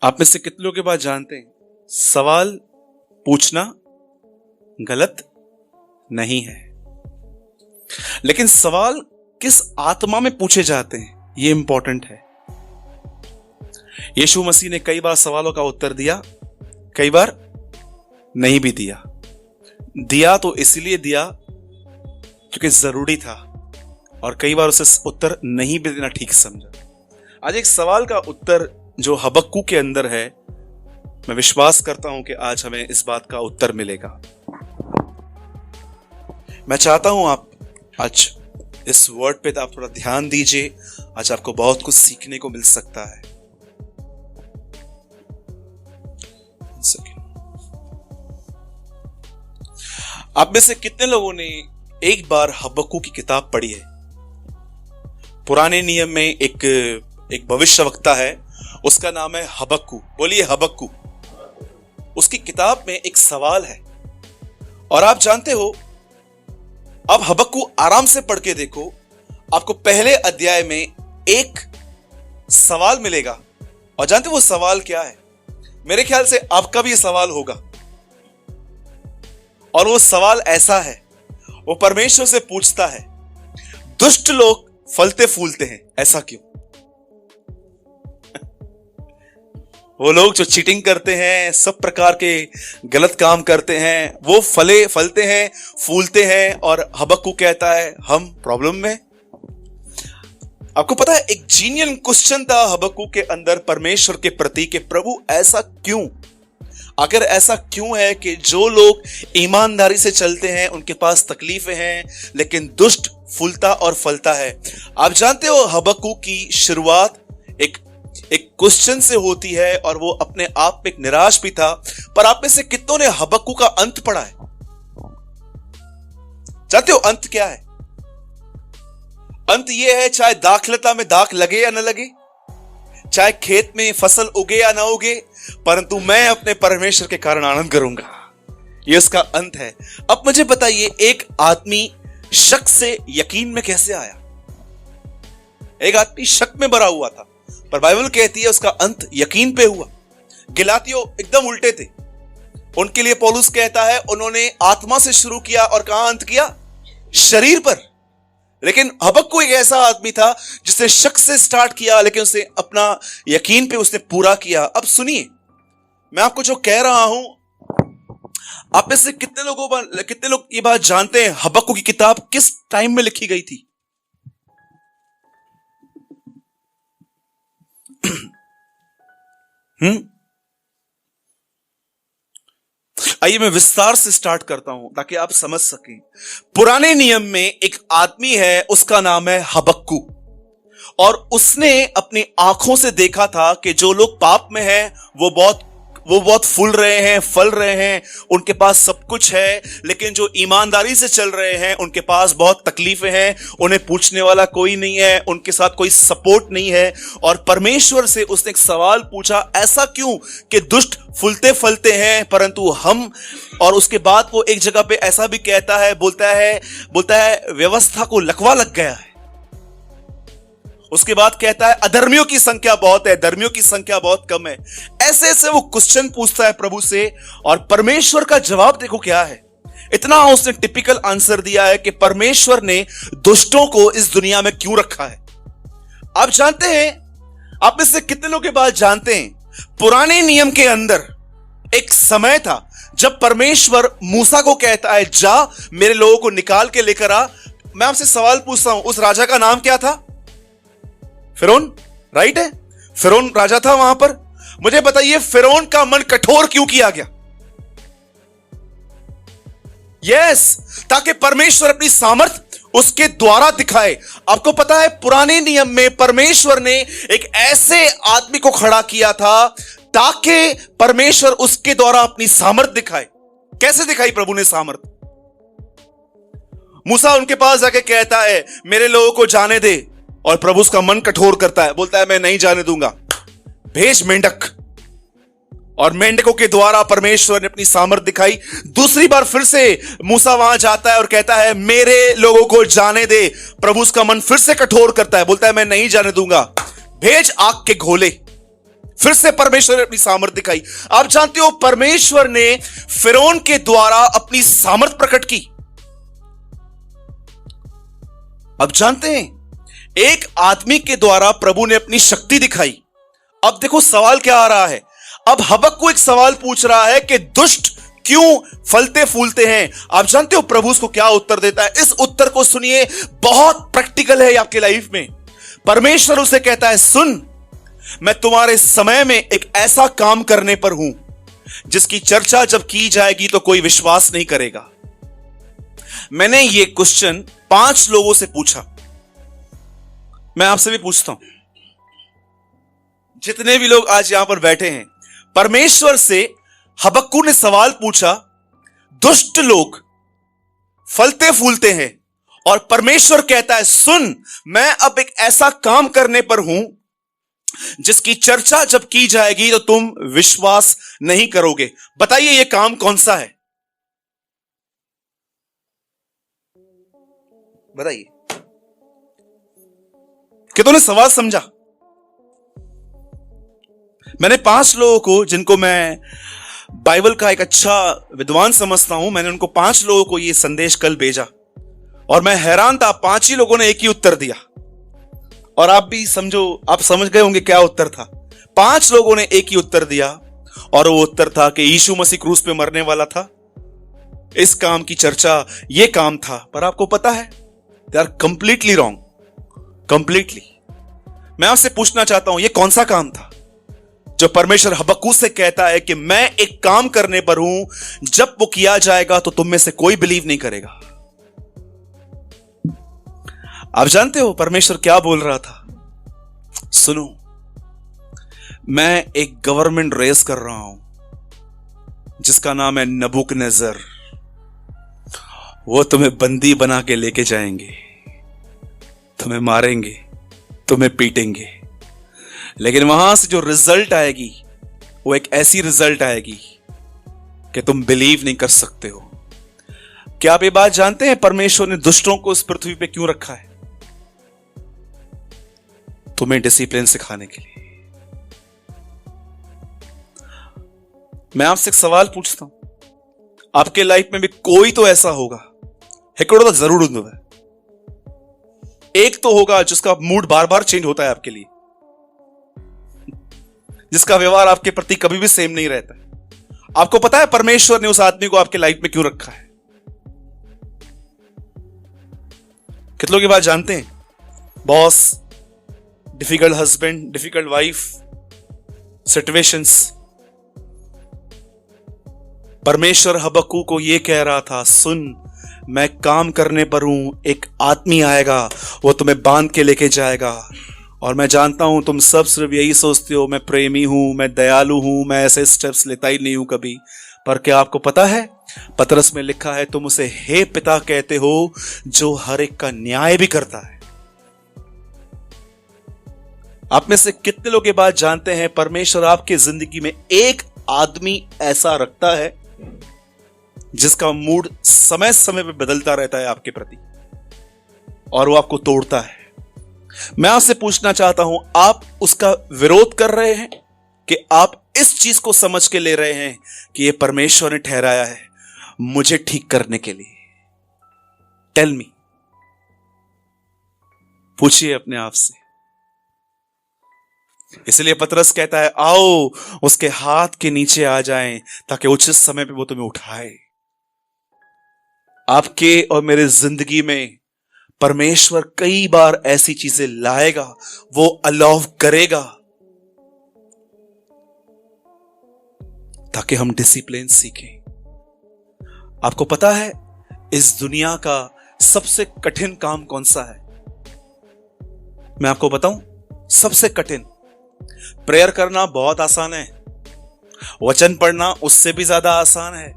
आप में से कितने लोग के बात जानते हैं, सवाल पूछना गलत नहीं है, लेकिन सवाल किस आत्मा में पूछे जाते हैं यह इंपॉर्टेंट है। यीशु मसीह ने कई बार सवालों का उत्तर दिया, कई बार नहीं भी दिया। दिया तो इसलिए दिया क्योंकि जरूरी था, और कई बार उसे उत्तर नहीं भी देना ठीक समझा। आज एक सवाल का उत्तर जो हबक्कू के अंदर है, मैं विश्वास करता हूं कि आज हमें इस बात का उत्तर मिलेगा। मैं चाहता हूं आप आज इस वर्ड पे आप थोड़ा ध्यान दीजिए। आज आपको बहुत कुछ सीखने को मिल सकता है। आप में से कितने लोगों ने एक बार हबक्कू की किताब पढ़ी है? पुराने नियम में एक भविष्यवक्ता है, उसका नाम है हबक्कू। बोलिए हबक्कू। उसकी किताब में एक सवाल है, और आप जानते हो, अब हबक्कू आराम से पढ़ के देखो, आपको पहले अध्याय में एक सवाल मिलेगा। और जानते हो वो सवाल क्या है? मेरे ख्याल से आपका भी ये सवाल होगा, और वो सवाल ऐसा है, वो परमेश्वर से पूछता है, दुष्ट लोग फलते फूलते हैं, ऐसा क्यों? वो लोग जो चीटिंग करते हैं, सब प्रकार के गलत काम करते हैं, वो फलते हैं, फूलते हैं, और हबक्कू कहता है हम प्रॉब्लम में। आपको पता है, एक जीनियन क्वेश्चन था हबक्कू के अंदर परमेश्वर के प्रति कि प्रभु ऐसा क्यों? अगर ऐसा क्यों है कि जो लोग ईमानदारी से चलते हैं उनके पास तकलीफें हैं, लेकिन दुष्ट फूलता और फलता है। आप जानते हो हबक्कू की शुरुआत एक क्वेश्चन से होती है, और वो अपने आप में एक निराश भी था। पर आप में से कितनों ने हबक्कू का अंत पढ़ा है? जानते हो अंत क्या है? अंत ये है, चाहे दाखलता में दाख लगे या न लगे, चाहे खेत में फसल उगे या ना उगे, परंतु मैं अपने परमेश्वर के कारण आनंद करूंगा। ये उसका अंत है। अब मुझे बताइए, एक आदमी शक से यकीन में कैसे आया? एक आदमी शक में भरा हुआ था, पर बाइबल कहती है उसका अंत यकीन पे हुआ। गिलातियों एकदम उल्टे थे। उनके लिए पौलुस कहता है उन्होंने आत्मा से शुरू किया और कहां अंत किया? शरीर पर। लेकिन हबक्कू एक ऐसा आदमी था जिसने शक से स्टार्ट किया, लेकिन उसे अपना यकीन पे उसने पूरा किया। अब सुनिए, मैं आपको जो कह रहा हूं, आप में से कितने लोग ये बात जानते हैं हबक्कू की किताब किस टाइम में लिखी गई थी? आइए मैं विस्तार से स्टार्ट करता हूं ताकि आप समझ सकें। पुराने नियम में एक आदमी है, उसका नाम है हबक्कू, और उसने अपनी आंखों से देखा था कि जो लोग पाप में हैं वो बहुत फूल रहे हैं, फल रहे हैं, उनके पास सब कुछ है, लेकिन जो ईमानदारी से चल रहे हैं उनके पास बहुत तकलीफें हैं, उन्हें पूछने वाला कोई नहीं है, उनके साथ कोई सपोर्ट नहीं है। और परमेश्वर से उसने एक सवाल पूछा, ऐसा क्यों कि दुष्ट फूलते फलते हैं परंतु हम? और उसके बाद वो एक जगह पे ऐसा भी कहता है, बोलता है व्यवस्था को लकवा लग गया है। उसके बाद कहता है अधर्मियों की संख्या बहुत है, धर्मियों की संख्या बहुत कम है। ऐसे ऐसे वो क्वेश्चन पूछता है प्रभु से, और परमेश्वर का जवाब देखो क्या है। इतना उसने टिपिकल आंसर दिया है कि परमेश्वर ने दुष्टों को इस दुनिया में क्यों रखा है। आप जानते हैं, आप में से कितने लोग ये बात जानते हैं, पुराने नियम के अंदर एक समय था जब परमेश्वर मूसा को कहता है जा मेरे लोगों को निकाल के लेकर आ। मैं आपसे सवाल पूछता हूं, उस राजा का नाम क्या था? फिरौन, राइट है? फिरौन राजा था वहां पर। मुझे बताइए फिरौन का मन कठोर क्यों किया गया? यस, ताकि परमेश्वर अपनी सामर्थ उसके द्वारा दिखाए। आपको पता है पुराने नियम में परमेश्वर ने एक ऐसे आदमी को खड़ा किया था ताकि परमेश्वर उसके द्वारा अपनी सामर्थ दिखाए। कैसे दिखाई प्रभु ने सामर्थ? मूसा उनके पास जाके कहता है मेरे लोगों को जाने दे, और प्रभु उसका मन कठोर करता है, बोलता है मैं नहीं जाने दूंगा, भेज मेंढक। और मेंढकों के द्वारा परमेश्वर ने अपनी सामर्थ दिखाई। दूसरी बार फिर से मूसा वहां जाता है और कहता है मेरे लोगों को जाने दे। प्रभु उसका मन फिर से कठोर करता है, बोलता है मैं नहीं जाने दूंगा, भेज आग के गोले। फिर से परमेश्वर ने अपनी सामर्थ दिखाई। आप जानते हो परमेश्वर ने फिरौन के द्वारा अपनी सामर्थ प्रकट की। अब जानते हैं एक आदमी के द्वारा प्रभु ने अपनी शक्ति दिखाई। अब देखो सवाल क्या आ रहा है। अब हबक्कू एक सवाल पूछ रहा है कि दुष्ट क्यों फलते फूलते हैं। आप जानते हो प्रभु उसको क्या उत्तर देता है। इस उत्तर को सुनिए, बहुत प्रैक्टिकल है आपके लाइफ में। परमेश्वर उसे कहता है, सुन, मैं तुम्हारे समय में एक ऐसा काम करने पर हूं जिसकी चर्चा जब की जाएगी तो कोई विश्वास नहीं करेगा। मैंने ये क्वेश्चन 5 लोगों से पूछा, मैं आपसे भी पूछता हूं, जितने भी लोग आज यहां पर बैठे हैं, परमेश्वर से हबक्कू ने सवाल पूछा, दुष्ट लोग फलते फूलते हैं, और परमेश्वर कहता है, सुन, मैं अब एक ऐसा काम करने पर हूं जिसकी चर्चा जब की जाएगी तो तुम विश्वास नहीं करोगे। बताइए यह काम कौन सा है? बताइए। कि तूने सवाल समझा? मैंने 5 लोगों को, जिनको मैं बाइबल का एक अच्छा विद्वान समझता हूं, मैंने उनको 5 लोगों को यह संदेश कल भेजा और मैं हैरान था, 5 ही लोगों ने एक ही उत्तर दिया। और आप भी समझो, आप समझ गए होंगे क्या उत्तर था। 5 लोगों ने एक ही उत्तर दिया और वो उत्तर था कि यीशु मसीह क्रूस पे मरने वाला था, इस काम की चर्चा ये काम था। पर आपको पता है, they are completely wrong, completely. मैं आपसे पूछना चाहता हूं, ये कौन सा काम था जो परमेश्वर हबक्कू से कहता है कि मैं एक काम करने पर हूं, जब वो किया जाएगा तो तुम में से कोई बिलीव नहीं करेगा। आप जानते हो परमेश्वर क्या बोल रहा था? सुनो, मैं एक गवर्नमेंट रेस कर रहा हूं जिसका नाम है नबूकदनेस्सर। वो तुम्हें बंदी बना के लेके जाएंगे, तुम्हें मारेंगे, तुम्हें पीटेंगे, लेकिन वहां से जो रिजल्ट आएगी वो एक ऐसी रिजल्ट आएगी कि तुम बिलीव नहीं कर सकते हो। क्या आप ये बात जानते हैं परमेश्वर ने दुष्टों को इस पृथ्वी पे क्यों रखा है? तुम्हें डिसिप्लिन सिखाने के लिए। मैं आपसे एक सवाल पूछता हूं, आपके लाइफ में भी कोई तो ऐसा होगा, हिकिड़ो तो जरूर हूंदो है, एक तो होगा जिसका मूड बार बार चेंज होता है आपके लिए, जिसका व्यवहार आपके प्रति कभी भी सेम नहीं रहता है। आपको पता है परमेश्वर ने उस आदमी को आपके लाइफ में क्यों रखा है? कितनों की बात जानते हैं? Boss, difficult husband, difficult wife, situations. परमेश्वर हबक्कू को यह कह रहा था, सुन, मैं काम करने पर हूं, एक आदमी आएगा, वो तुम्हें बांध के लेके जाएगा। और मैं जानता हूं तुम सब सिर्फ यही सोचते हो, मैं प्रेमी हूं, मैं दयालु हूं, मैं ऐसे स्टेप्स लेता ही नहीं हूं कभी। पर क्या आपको पता है, पतरस में लिखा है, तुम उसे हे पिता कहते हो जो हर एक का न्याय भी करता है। आप में से कितने लोग ये बात जानते हैं, परमेश्वर आपकी जिंदगी में एक आदमी ऐसा रखता है जिसका मूड समय समय पे बदलता रहता है आपके प्रति, और वो आपको तोड़ता है। मैं आपसे पूछना चाहता हूं, आप उसका विरोध कर रहे हैं कि आप इस चीज को समझ के ले रहे हैं कि ये परमेश्वर ने ठहराया है मुझे ठीक करने के लिए? टेल मी, पूछिए अपने आप से। इसलिए पतरस कहता है, आओ उसके हाथ के नीचे आ जाएं ताकि उचित समय पे वो तुम्हें उठाए। आपके और मेरे जिंदगी में परमेश्वर कई बार ऐसी चीजें लाएगा, वो अलाउ करेगा ताकि हम डिसिप्लिन सीखें। आपको पता है इस दुनिया का सबसे कठिन काम कौन सा है? मैं आपको बताऊं, सबसे कठिन। प्रेयर करना बहुत आसान है, वचन पढ़ना उससे भी ज्यादा आसान है,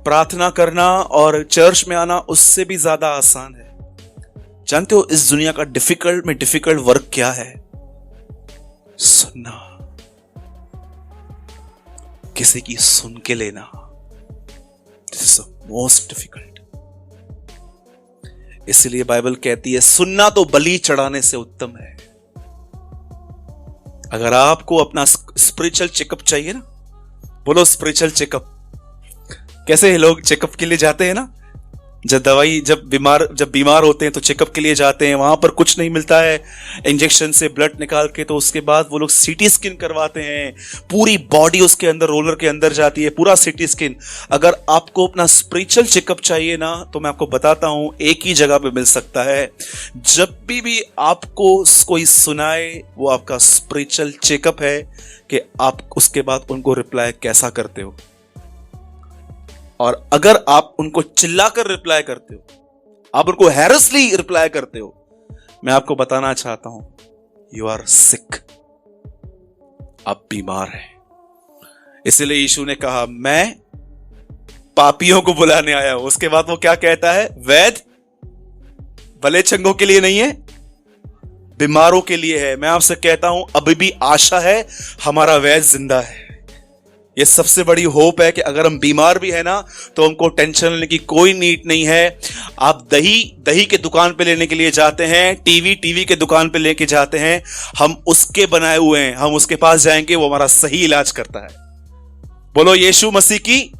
प्रार्थना करना और चर्च में आना उससे भी ज्यादा आसान है। जानते हो इस दुनिया का डिफिकल्ट में डिफिकल्ट वर्क क्या है? सुनना, किसी की सुन के लेना। This is the most difficult. इसलिए बाइबल कहती है, सुनना तो बलि चढ़ाने से उत्तम है। अगर आपको अपना स्पिरिचुअल चेकअप चाहिए ना? बोलो स्पिरिचुअल चेकअप। कैसे लोग चेकअप के लिए जाते हैं ना, जब बीमार होते हैं तो चेकअप के लिए जाते हैं, वहां पर कुछ नहीं मिलता है, इंजेक्शन से ब्लड निकाल के, तो उसके बाद वो लोग सीटी स्कैन करवाते हैं, पूरी बॉडी उसके अंदर रोलर के अंदर जाती है, पूरा सीटी स्कैन। अगर आपको अपना स्पिरिचुअल चेकअप चाहिए ना, तो मैं आपको बताता हूं एक ही जगह पे मिल सकता है। जब भी आपको कोई सुनाए वो आपका स्पिरिचुअल चेकअप है कि आप उसके बाद उनको रिप्लाई कैसा करते हो। और अगर आप उनको चिल्लाकर रिप्लाई करते हो, आप उनको हैरसली रिप्लाई करते हो, मैं आपको बताना चाहता हूं यू आर सिक, आप बीमार हैं। इसलिए यीशु ने कहा मैं पापियों को बुलाने आया हूं। उसके बाद वो क्या कहता है? वैद्य भले चंगों के लिए नहीं है, बीमारों के लिए है। मैं आपसे कहता हूं अभी भी आशा है, हमारा वैद्य जिंदा है। ये सबसे बड़ी होप है कि अगर हम बीमार भी है ना, तो हमको टेंशन लेने की कोई नीड नहीं है। आप दही के दुकान पे लेने के लिए जाते हैं, टीवी के दुकान पे लेके जाते हैं, हम उसके बनाए हुए हैं, हम उसके पास जाएंगे, वो हमारा सही इलाज करता है। बोलो यीशु मसीह की